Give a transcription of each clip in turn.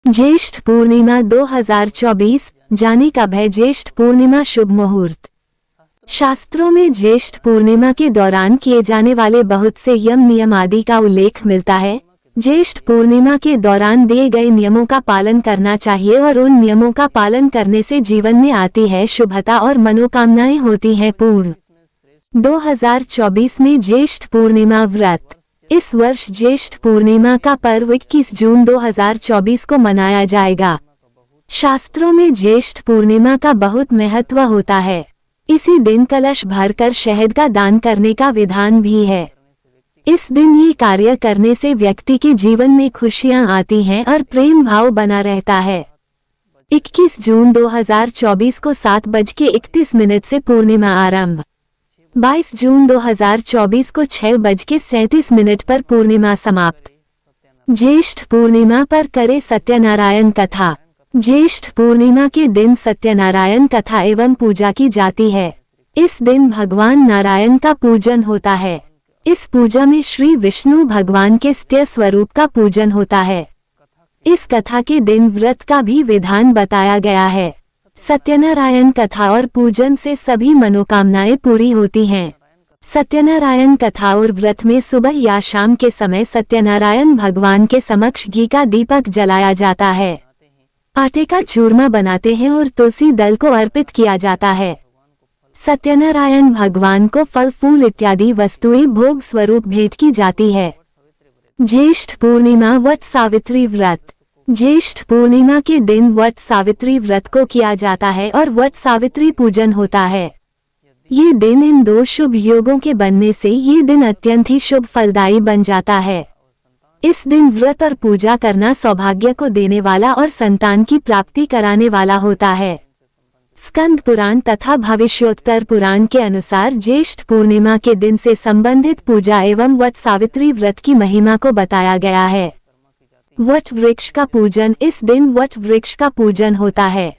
ज्येष्ठ पूर्णिमा 2024 जाने कब है ज्येष्ठ पूर्णिमा शुभ मुहूर्त। शास्त्रों में ज्येष्ठ पूर्णिमा के दौरान किए जाने वाले बहुत से यम नियम आदि का उल्लेख मिलता है। ज्येष्ठ पूर्णिमा के दौरान दिए गए नियमों का पालन करना चाहिए और उन नियमों का पालन करने से जीवन में आती है शुभता और मनोकामनाएं होती हैं पूर्ण। 2024 में ज्येष्ठ पूर्णिमा व्रत। इस वर्ष ज्येष्ठ पूर्णिमा का पर्व 21 जून 2024 को मनाया जाएगा। शास्त्रों में ज्येष्ठ पूर्णिमा का बहुत महत्व होता है। इसी दिन कलश भरकर शहद का दान करने का विधान भी है। इस दिन ये कार्य करने से व्यक्ति के जीवन में खुशियां आती हैं और प्रेम भाव बना रहता है। 21 जून 2024 को 7:31 से पूर्णिमा आरंभ। 22 जून 2024 को 6:37 पर पूर्णिमा समाप्त। ज्येष्ठ पूर्णिमा पर करे सत्यनारायण कथा। ज्येष्ठ पूर्णिमा के दिन सत्यनारायण कथा एवं पूजा की जाती है। इस दिन भगवान नारायण का पूजन होता है। इस पूजा में श्री विष्णु भगवान के सत्य स्वरूप का पूजन होता है। इस कथा के दिन व्रत का भी विधान बताया गया है। सत्यनारायण कथा और पूजन से सभी मनोकामनाएं पूरी होती हैं। सत्यनारायण कथा और व्रत में सुबह या शाम के समय सत्यनारायण भगवान के समक्ष घी का दीपक जलाया जाता है। आटे का चूरमा बनाते हैं और तुलसी दल को अर्पित किया जाता है। सत्यनारायण भगवान को फल फूल इत्यादि वस्तुएं भोग स्वरूप भेंट की जाती है। ज्येष्ठ पूर्णिमा वट सावित्री व्रत। ज्येष्ठ पूर्णिमा के दिन वट सावित्री व्रत को किया जाता है और वट सावित्री पूजन होता है। ये दिन इन दो शुभ योगों के बनने से ये दिन अत्यंत ही शुभ फलदायी बन जाता है। इस दिन व्रत और पूजा करना सौभाग्य को देने वाला और संतान की प्राप्ति कराने वाला होता है। स्कंद पुराण तथा भविष्योत्तर पुराण के अनुसार ज्येष्ठ पूर्णिमा के दिन से संबंधित पूजा एवं वट सावित्री व्रत की महिमा को बताया गया है। वट वृक्ष का पूजन। इस दिन वट वृक्ष का पूजन होता है।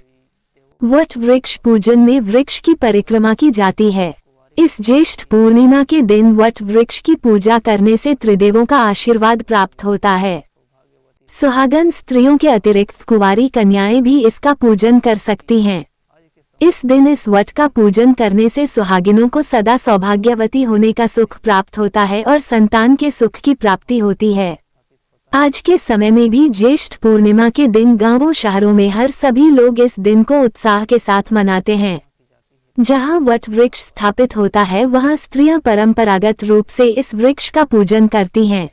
वट वृक्ष पूजन में वृक्ष की परिक्रमा की जाती है। इस ज्येष्ठ पूर्णिमा के दिन वट वृक्ष की पूजा करने से त्रिदेवों का आशीर्वाद प्राप्त होता है। सुहागन स्त्रियों के अतिरिक्त कुंवारी कन्याएं भी इसका पूजन कर सकती हैं। इस दिन इस वट का पूजन करने से सुहागिनों को सदा सौभाग्यवती होने का सुख प्राप्त होता है और संतान के सुख की प्राप्ति होती है। आज के समय में भी ज्येष्ठ पूर्णिमा के दिन गांवों शहरों में हर सभी लोग इस दिन को उत्साह के साथ मनाते हैं। जहां वट वृक्ष स्थापित होता है वहां स्त्रियां परंपरागत रूप से इस वृक्ष का पूजन करती हैं।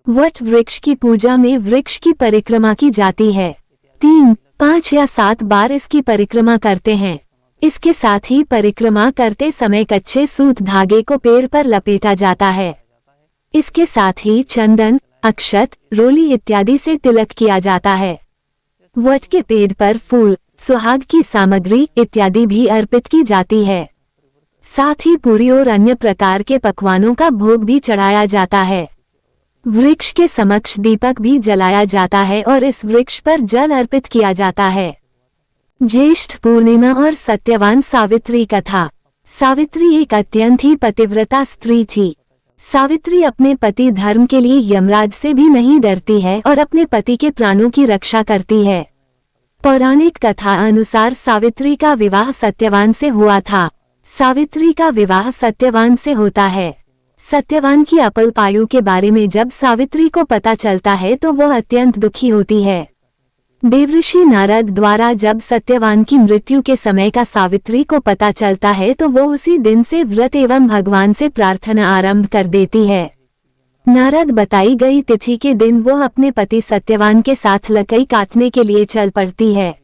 वट वृक्ष की पूजा में वृक्ष की परिक्रमा की जाती है। 3, 5 या 7 बार इसकी परिक्रमा करते हैं। इसके साथ ही परिक्रमा करते समय कच्चे सूत धागे को पेड़ पर लपेटा जाता है। इसके साथ ही चंदन, अक्षत, रोली इत्यादि से तिलक किया जाता है। वट के पेड़ पर फूल, सुहाग की सामग्री इत्यादि भी अर्पित की जाती है। साथ ही पूरी और अन्य प्रकार के पकवानों का भोग भी चढ़ाया जाता है। वृक्ष के समक्ष दीपक भी जलाया जाता है और इस वृक्ष पर जल अर्पित किया जाता है। ज्येष्ठ पूर्णिमा और सत्यवान सावित्री कथा। सावित्री एक अत्यंत ही पतिव्रता स्त्री थी। सावित्री अपने पति धर्म के लिए यमराज से भी नहीं डरती है और अपने पति के प्राणों की रक्षा करती है। पौराणिक कथा अनुसार सावित्री का विवाह सत्यवान से हुआ था। सावित्री का विवाह सत्यवान से होता है। सत्यवान की अल्पायु के बारे में जब सावित्री को पता चलता है तो वह अत्यंत दुखी होती है। देवऋषि नारद द्वारा जब सत्यवान की मृत्यु के समय का सावित्री को पता चलता है तो वो उसी दिन से व्रत एवं भगवान से प्रार्थना आरंभ कर देती है। नारद बताई गई तिथि के दिन वो अपने पति सत्यवान के साथ लकड़ी काटने के लिए चल पड़ती है।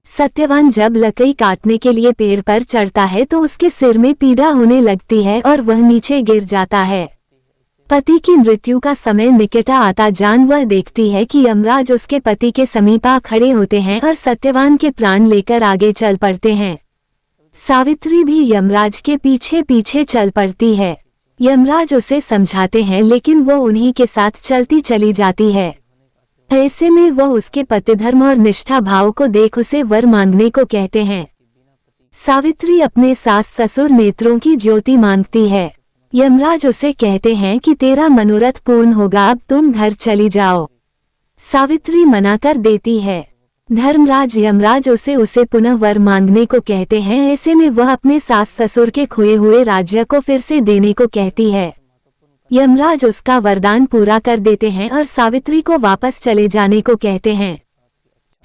सत्यवान जब लकड़ी काटने के लिए पेड़ पर चढ़ता है तो उसके सिर में पीड़ा होने लगती है और वह नीचे गिर जाता है। पति की मृत्यु का समय निकट आता जान वह देखती है कि यमराज उसके पति के समीप आ खड़े होते हैं और सत्यवान के प्राण लेकर आगे चल पड़ते हैं। सावित्री भी यमराज के पीछे पीछे चल पड़ती है। यमराज उसे समझाते हैं लेकिन वो उन्हीं के साथ चलती चली जाती है। ऐसे में वह उसके पतिधर्म और निष्ठा भाव को देख उसे वर मांगने को कहते हैं। सावित्री अपने सास ससुर नेत्रों की ज्योति मांगती है। यमराज उसे कहते हैं कि तेरा मनोरथ पूर्ण होगा, अब तुम घर चली जाओ। सावित्री मना कर देती है। धर्मराज यमराज उसे पुनः वर मांगने को कहते हैं। ऐसे में वह अपने सास ससुर के खोए हुए राज्य को फिर से देने को कहती है। यमराज उसका वरदान पूरा कर देते हैं और सावित्री को वापस चले जाने को कहते हैं।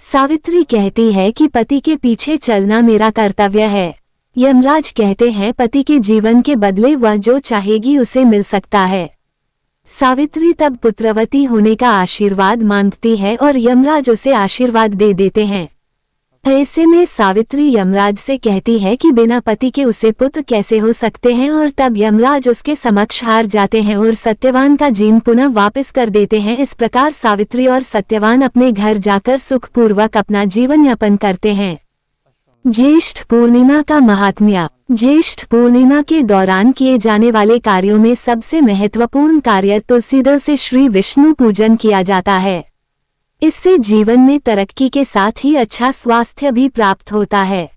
सावित्री कहती है कि पति के पीछे चलना मेरा कर्तव्य है। यमराज कहते हैं पति के जीवन के बदले वह जो चाहेगी उसे मिल सकता है। सावित्री तब पुत्रवती होने का आशीर्वाद मांगती है और यमराज उसे आशीर्वाद दे देते हैं। ऐसे में सावित्री यमराज से कहती है कि बिना पति के उसे पुत्र कैसे हो सकते हैं, और तब यमराज उसके समक्ष हार जाते हैं और सत्यवान का जीन पुनः वापस कर देते हैं। इस प्रकार सावित्री और सत्यवान अपने घर जाकर सुखपूर्वक अपना जीवन यापन करते हैं। ज्येष्ठ पूर्णिमा का महात्म्य। ज्येष्ठ पूर्णिमा के दौरान किए जाने वाले कार्यों में सबसे महत्वपूर्ण कार्य तुलसी दल से श्री विष्णु पूजन किया जाता है। इससे जीवन में तरक्की के साथ ही अच्छा स्वास्थ्य भी प्राप्त होता है।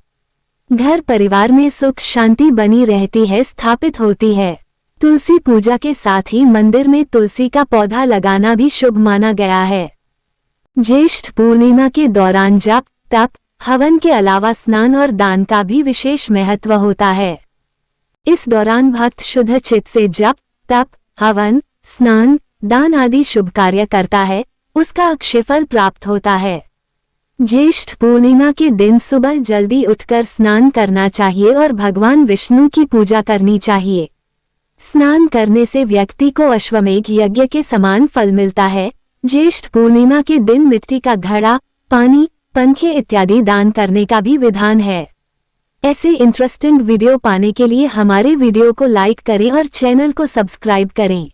घर परिवार में सुख शांति बनी रहती है, स्थापित होती है। तुलसी पूजा के साथ ही मंदिर में तुलसी का पौधा लगाना भी शुभ माना गया है। ज्येष्ठ पूर्णिमा के दौरान जप तप हवन के अलावा स्नान और दान का भी विशेष महत्व होता है। इस दौरान भक्त शुद्ध चित्त से जप तप हवन स्नान दान आदि शुभ कार्य करता है, उसका अक्षयफल प्राप्त होता है। ज्येष्ठ पूर्णिमा के दिन सुबह जल्दी उठकर स्नान करना चाहिए और भगवान विष्णु की पूजा करनी चाहिए। स्नान करने से व्यक्ति को अश्वमेघ यज्ञ के समान फल मिलता है। ज्येष्ठ पूर्णिमा के दिन मिट्टी का घड़ा, पानी, पंखे इत्यादि दान करने का भी विधान है। ऐसे इंटरेस्टिंग वीडियो पाने के लिए हमारे वीडियो को लाइक करें और चैनल को सब्सक्राइब करें।